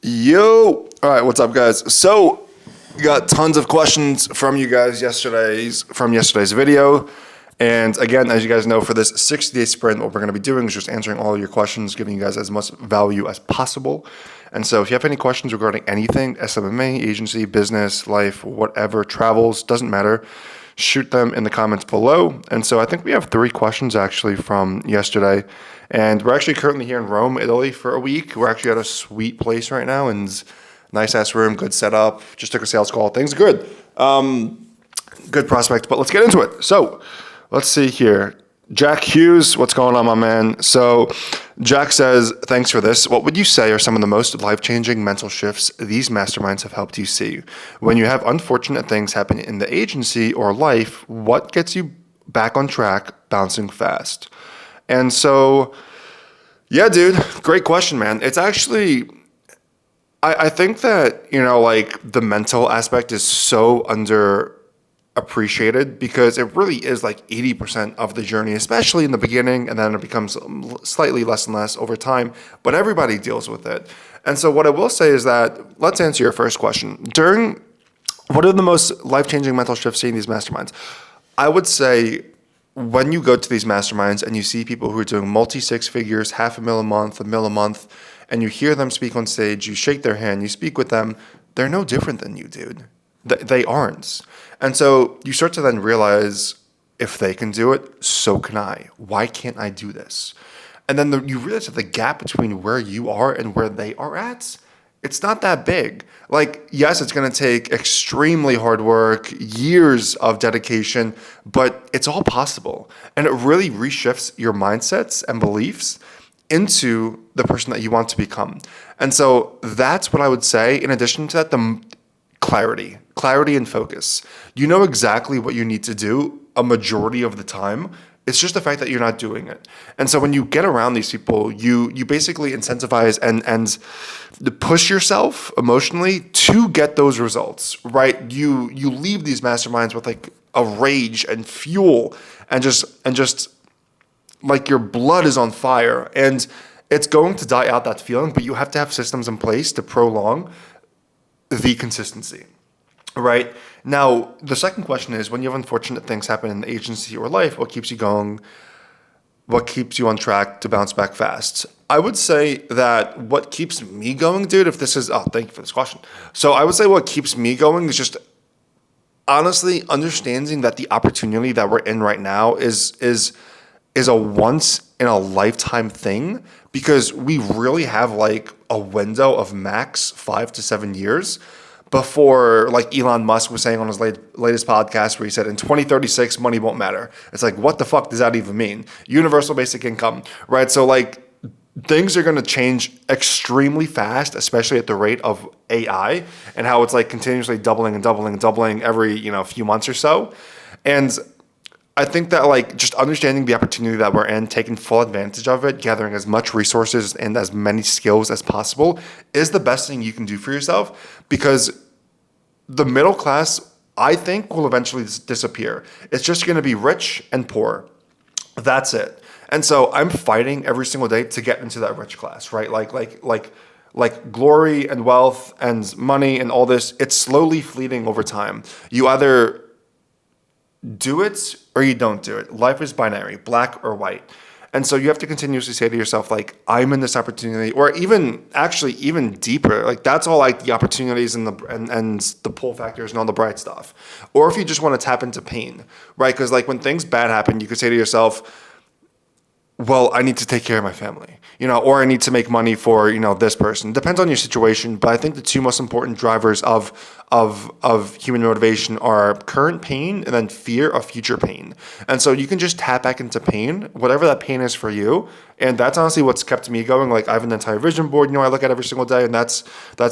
Yo! All right, what's up, guys? So, we got tons of questions from you guys yesterday's video. And again, as you guys know, for this 60-day sprint, what we're going to be doing is just answering all of your questions, giving you guys as much value as possible. And so if you have any questions regarding anything, SMMA, agency, business, life, whatever, travels, doesn't matter, shoot them in the comments below. And so I think we have 3 questions actually from yesterday. And we're actually currently here in Rome, Italy for a week. We're actually at a sweet place right now and nice ass room, good setup. Just took a sales call. Things are good. Good prospect, but let's get into it. So let's see here. Jack Hughes, what's going on, my man? So Jack says, thanks for this. What would you say are some of the most life-changing mental shifts these masterminds have helped you see? When you have unfortunate things happen in the agency or life, what gets you back on track, bouncing fast? And so, yeah, dude, great question, man. It's actually, I think that, like the mental aspect is so underappreciated because it really is like 80% of the journey, especially in the beginning, and then it becomes slightly less and less over time, but everybody deals with it. And so what I will say is that, let's answer your first question. What are the most life-changing mental shifts seeing these masterminds? I would say when you go to these masterminds and you see people who are doing multi-six figures, $500,000 a month, $1 million a month, and you hear them speak on stage, you shake their hand, you speak with them, they're no different than you, dude. They aren't. And so you start to then realize, if they can do it, so can I. Why can't I do this? And then you realize that the gap between where you are and where they are at, it's not that big. Like, yes, it's going to take extremely hard work, years of dedication, but it's all possible. And it really reshifts your mindsets and beliefs into the person that you want to become. And so that's what I would say. In addition to that, the clarity and focus. You know exactly what you need to do a majority of the time. It's just the fact that you're not doing it. And so when you get around these people, you basically incentivize and push yourself emotionally to get those results, right? You leave these masterminds with like a rage and fuel and just like your blood is on fire, and it's going to die out, that feeling, but you have to have systems in place to prolong the consistency. Right? Now, the second question is, when you have unfortunate things happen in the agency or life, what keeps you going? What keeps you on track to bounce back fast? I would say that what keeps me going, dude, thank you for this question. So I would say what keeps me going is just honestly understanding that the opportunity that we're in right now is a once in a lifetime thing, because we really have like a window of max 5 to 7 years before, like Elon Musk was saying on his latest podcast, where he said in 2036 money won't matter. It's like, what the fuck does that even mean? Universal basic income, right? So like things are going to change extremely fast, especially at the rate of AI and how it's like continuously doubling every few months or so. And I think that like just understanding the opportunity that we're in, taking full advantage of it, gathering as much resources and as many skills as possible is the best thing you can do for yourself, because the middle class, I think, will eventually disappear. It's just going to be rich and poor. That's it. And so I'm fighting every single day to get into that rich class, right? Like glory and wealth and money and all this, it's slowly fleeting over time. You either do it or you don't do it. Life is binary, black or white. And so you have to continuously say to yourself, like, I'm in this opportunity, or even deeper. Like, that's all like the opportunities and the pull factors and all the bright stuff. Or if you just want to tap into pain, right? Because like when things bad happen, you could say to yourself, well, I need to take care of my family, or I need to make money for, this person. Depends on your situation, but I think the 2 most important drivers of human motivation are current pain and then fear of future pain. And so you can just tap back into pain, whatever that pain is for you. And that's honestly what's kept me going. Like, I have an entire vision board, I look at every single day, and that's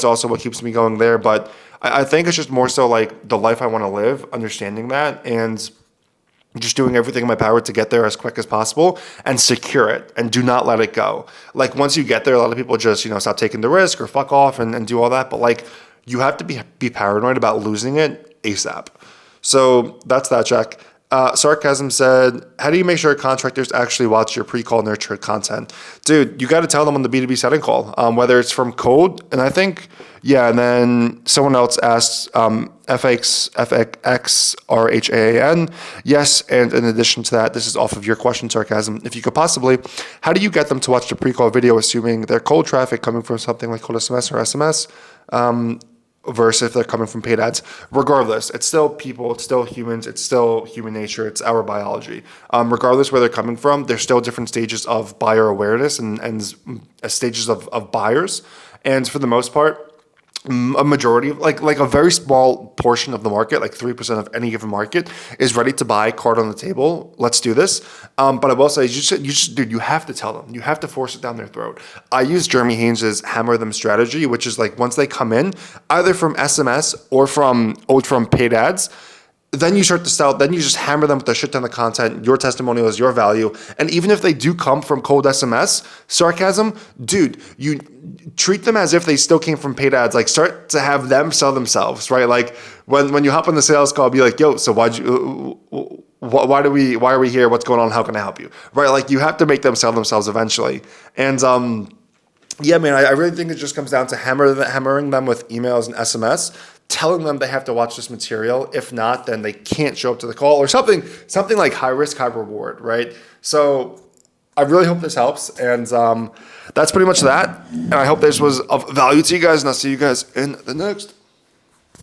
also what keeps me going there. But I think it's just more so like the life I want to live, understanding that, and just doing everything in my power to get there as quick as possible and secure it and do not let it go. Like, once you get there, a lot of people just, stop taking the risk or fuck off and do all that. But like, you have to be paranoid about losing it ASAP. So that's that, Jack. Sarcasm said, how do you make sure contractors actually watch your pre-call nurtured content? Dude, you got to tell them on the B2B setting call, whether it's from code. And I think, yeah, and then someone else asks, FXRHAAN. Yes, and in addition to that, this is off of your question, Sarcasm. If you could possibly, how do you get them to watch the pre-call video, assuming they're cold traffic coming from something like cold SMS or SMS? Versus if they're coming from paid ads. Regardless, it's still people, it's still humans, it's still human nature, it's our biology. Regardless where they're coming from, there's still different stages of buyer awareness and stages of buyers. And for the most part, a majority of like a very small portion of the market, like 3% of any given market, is ready to buy, card on the table. Let's do this. But I will say, dude, you have to tell them. You have to force it down their throat. I use Jeremy Haynes' hammer them strategy, which is like once they come in, either from SMS or from paid ads, then you start to sell, then you just hammer them with a shit ton of content, your testimonials, your value. And even if they do come from cold SMS, Sarcasm, dude, you treat them as if they still came from paid ads. Like start to have them sell themselves, right? Like when you hop on the sales call, be like, yo, so why are we here? What's going on? How can I help you? Right? Like you have to make them sell themselves eventually. And, yeah, man, I really think it just comes down to hammering them with emails and SMS, telling them they have to watch this material. If not, then they can't show up to the call or something like high risk, high reward, right? So I really hope this helps. And that's pretty much that. And I hope this was of value to you guys, and I'll see you guys in the next.